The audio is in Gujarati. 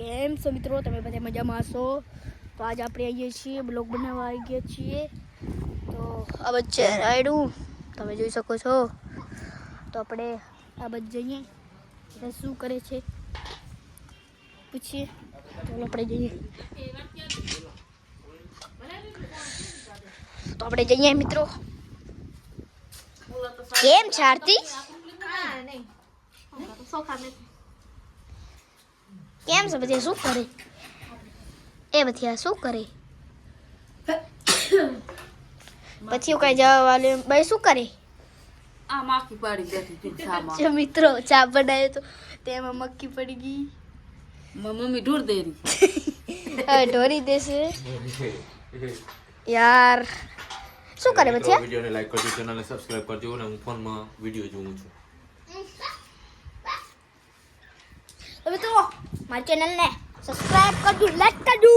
કેમ છો મિત્રો? તમે બધા મજામાં હશો? તો આજ આપણે આવીએ છીએ બ્લોગ બનાવવા આવી ગયા છીએ. તો આ બચ્ચે રાયડું તમે જોઈ શકો છો. તો આપણે આ બચ્ચે જઈએ એટલે શું કરે છે પૂછીએ. ચાલો આપણે જઈએ. તો આપણે જઈએ મિત્રો. કેમ છે આરતી? કેમ છે પછી શું કરે? એ પછી આ શું કરે? પછી કઈ જવા વાલે ભાઈ શું કરે? આ માખી પડી બેઠી ચામાં. જો મિત્રો ચા બનાવ્યો તો તેમાં મક્કી પડી ગઈ. મમ્મી ઢોર દે રહી. હવે ઢોરી દેશે યાર. શું કરે પછી? વિડિયોને લાઈક કરજો, ચેનલને સબસ્ક્રાઇબ કરજો અને હું ફોનમાં વિડિયો જોઉં છું. તો મિત્રો મારી ચેનલને સબસ્ક્રાઇબ કરજો, લાઈક કરજો.